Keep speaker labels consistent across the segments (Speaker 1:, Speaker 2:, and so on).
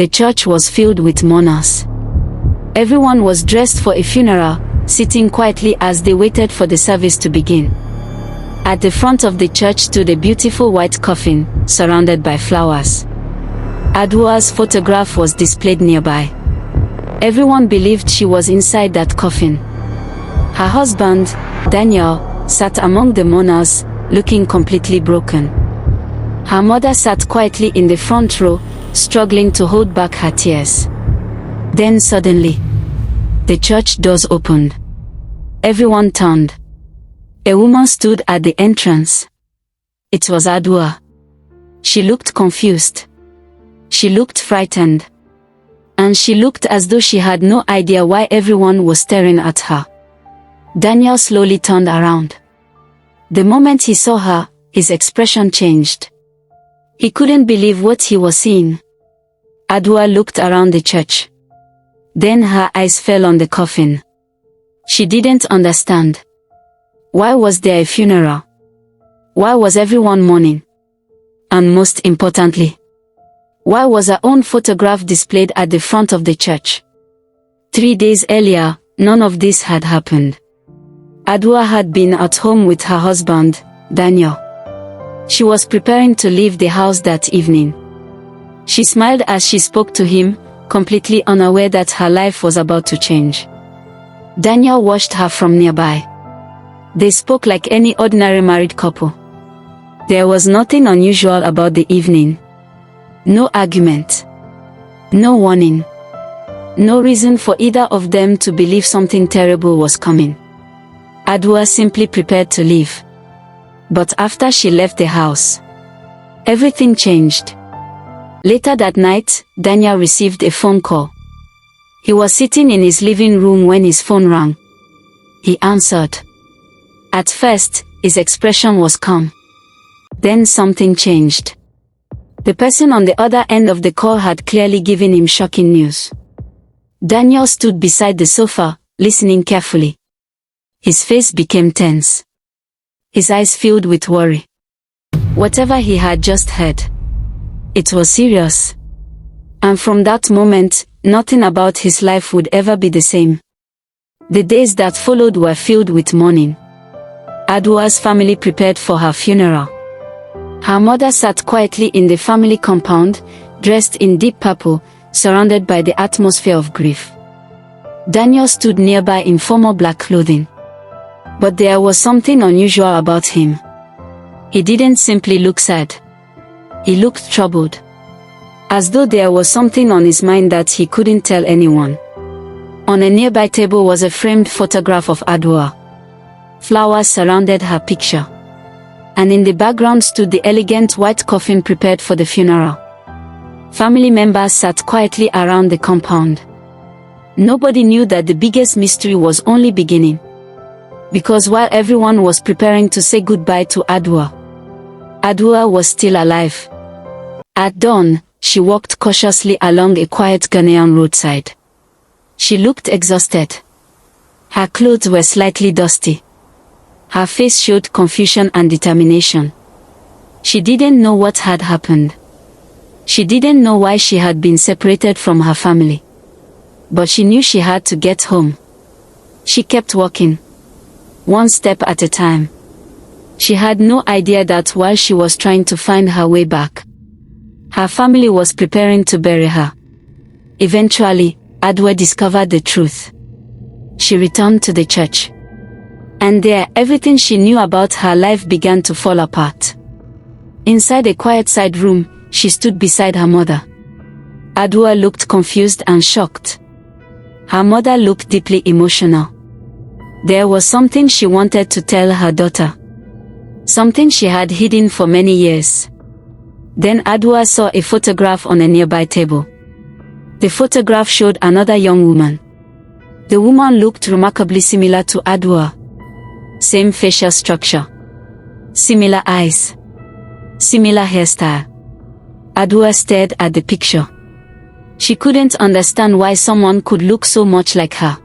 Speaker 1: The church was filled with mourners. Everyone was dressed for a funeral, sitting quietly as they waited for the service to begin. At the front of the church stood a beautiful white coffin, surrounded by flowers. Adwoa's photograph was displayed nearby. Everyone believed she was inside that coffin. Her husband, Daniel, sat among the mourners, looking completely broken. Her mother sat quietly in the front row, struggling to hold back her tears. Then suddenly, the church doors opened. Everyone turned. A woman stood at the entrance. It was Adwoa. She looked confused. She looked frightened. And she looked as though she had no idea why everyone was staring at her. Daniel slowly turned around. The moment he saw her, his expression changed. He couldn't believe what he was seeing. Adwoa looked around the church. Then her eyes fell on the coffin. She didn't understand. Why was there a funeral? Why was everyone mourning? And most importantly, why was her own photograph displayed at the front of the church? 3 days earlier, none of this had happened. Adwoa had been at home with her husband, Daniel. She was preparing to leave the house that evening. She smiled as she spoke to him, completely unaware that her life was about to change. Daniel watched her from nearby. They spoke like any ordinary married couple. There was nothing unusual about the evening. No argument. No warning. No reason for either of them to believe something terrible was coming. Adwoa simply prepared to leave. But after she left the house, everything changed. Later that night, Daniel received a phone call. He was sitting in his living room when his phone rang. He answered. At first, his expression was calm. Then something changed. The person on the other end of the call had clearly given him shocking news. Daniel stood beside the sofa, listening carefully. His face became tense. His eyes filled with worry. Whatever he had just heard, it was serious. And from that moment, nothing about his life would ever be the same. The days that followed were filled with mourning. Adwoa's family prepared for her funeral. Her mother sat quietly in the family compound, dressed in deep purple, surrounded by the atmosphere of grief. Daniel stood nearby in formal black clothing. But there was something unusual about him. He didn't simply look sad. He looked troubled. As though there was something on his mind that he couldn't tell anyone. On a nearby table was a framed photograph of Adwoa. Flowers surrounded her picture. And in the background stood the elegant white coffin prepared for the funeral. Family members sat quietly around the compound. Nobody knew that the biggest mystery was only beginning. Because while everyone was preparing to say goodbye to Adwoa, Adwoa was still alive. At dawn, she walked cautiously along a quiet Ghanaian roadside. She looked exhausted. Her clothes were slightly dusty. Her face showed confusion and determination. She didn't know what had happened. She didn't know why she had been separated from her family. But she knew she had to get home. She kept walking, one step at a time. She had no idea that while she was trying to find her way back, her family was preparing to bury her. Eventually, Adwoa discovered the truth. She returned to the church. And there, everything she knew about her life began to fall apart. Inside a quiet side room, she stood beside her mother. Adwoa looked confused and shocked. Her mother looked deeply emotional. There was something she wanted to tell her daughter. Something she had hidden for many years. Then Adwoa saw a photograph on a nearby table. The photograph showed another young woman. The woman looked remarkably similar to Adwoa. Same facial structure. Similar eyes. Similar hairstyle. Adwoa stared at the picture. She couldn't understand why someone could look so much like her.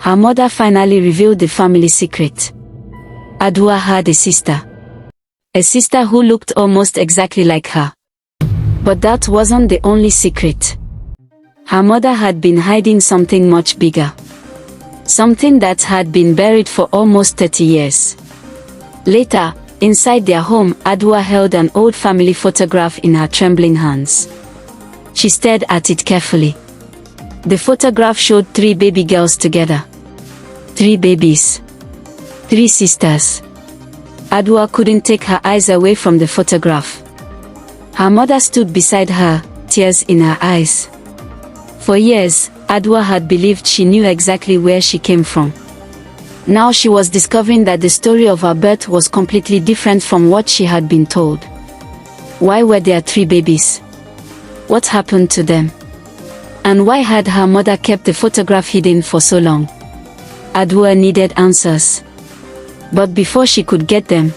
Speaker 1: Her mother finally revealed the family secret. Adwoa had a sister. A sister who looked almost exactly like her. But that wasn't the only secret. Her mother had been hiding something much bigger. Something that had been buried for almost 30 years. Later, inside their home, Adwoa held an old family photograph in her trembling hands. She stared at it carefully. The photograph showed 3 baby girls together. 3 babies. 3 sisters. Adwoa couldn't take her eyes away from the photograph. Her mother stood beside her, tears in her eyes. For years, Adwoa had believed she knew exactly where she came from. Now she was discovering that the story of her birth was completely different from what she had been told. Why were there 3 babies? What happened to them? And why had her mother kept the photograph hidden for so long? Adwoa needed answers. But before she could get them,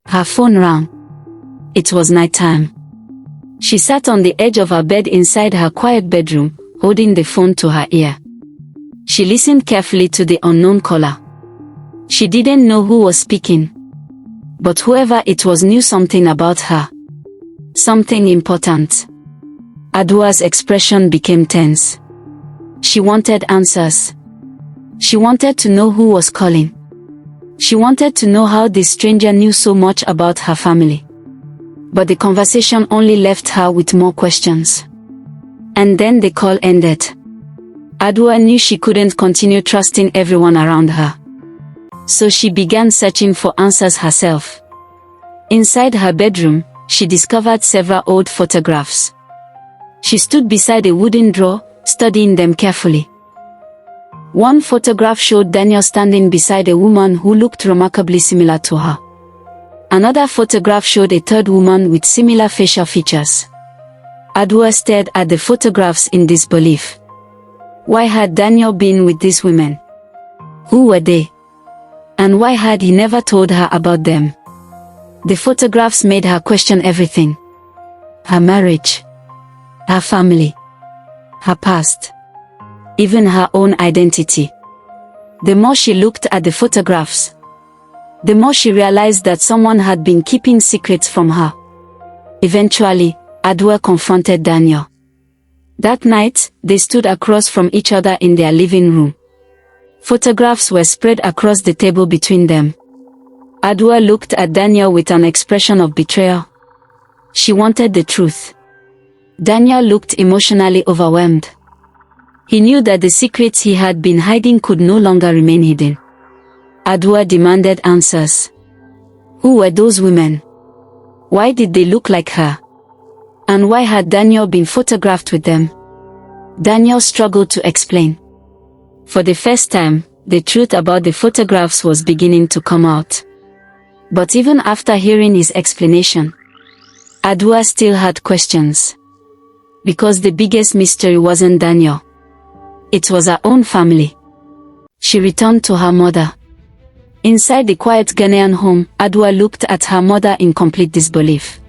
Speaker 1: her phone rang. It was nighttime. She sat on the edge of her bed inside her quiet bedroom, holding the phone to her ear. She listened carefully to the unknown caller. She didn't know who was speaking. But whoever it was knew something about her. Something important. Adwoa's expression became tense. She wanted answers. She wanted to know who was calling. She wanted to know how this stranger knew so much about her family. But the conversation only left her with more questions. And then the call ended. Adwoa knew she couldn't continue trusting everyone around her. So she began searching for answers herself. Inside her bedroom, she discovered several old photographs. She stood beside a wooden drawer, studying them carefully. One photograph showed Daniel standing beside a woman who looked remarkably similar to her. Another photograph showed a third woman with similar facial features. Adwoa stared at the photographs in disbelief. Why had Daniel been with these women? Who were they? And why had he never told her about them? The photographs made her question everything. Her marriage. Her family. Her past. Even her own identity. The more she looked at the photographs, the more she realized that someone had been keeping secrets from her. Eventually, Adwoa confronted Daniel. That night, they stood across from each other in their living room. Photographs were spread across the table between them. Adwoa looked at Daniel with an expression of betrayal. She wanted the truth. Daniel looked emotionally overwhelmed. He knew that the secrets he had been hiding could no longer remain hidden. Adwoa demanded answers. Who were those women? Why did they look like her? And why had Daniel been photographed with them? Daniel struggled to explain. For the first time, the truth about the photographs was beginning to come out. But even after hearing his explanation, Adwoa still had questions. Because the biggest mystery wasn't Daniel. It was her own family. She returned to her mother. Inside the quiet Ghanaian home, Adwoa looked at her mother in complete disbelief.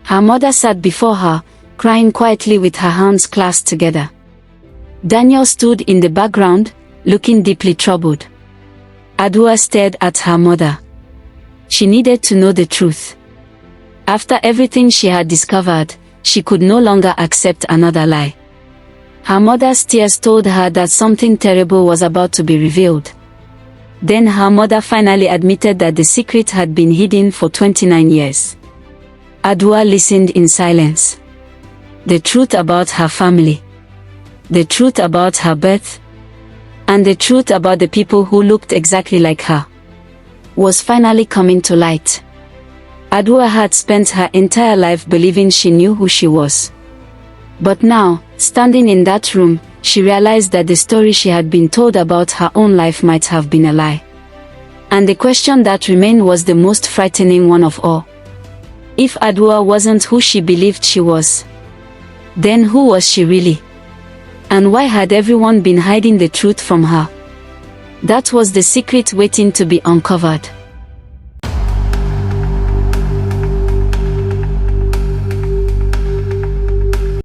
Speaker 1: Her mother sat before her, crying quietly with her hands clasped together. Daniel stood in the background, looking deeply troubled. Adwoa stared at her mother. She needed to know the truth. After everything she had discovered, she could no longer accept another lie. Her mother's tears told her that something terrible was about to be revealed. Then her mother finally admitted that the secret had been hidden for 29 years. Adwoa listened in silence. The truth about her family. The truth about her birth. And the truth about the people who looked exactly like her was finally coming to light. Adwoa had spent her entire life believing she knew who she was. But now, standing in that room, she realized that the story she had been told about her own life might have been a lie. And the question that remained was the most frightening one of all. If Adwoa wasn't who she believed she was, then who was she really? And why had everyone been hiding the truth from her? That was the secret waiting to be uncovered.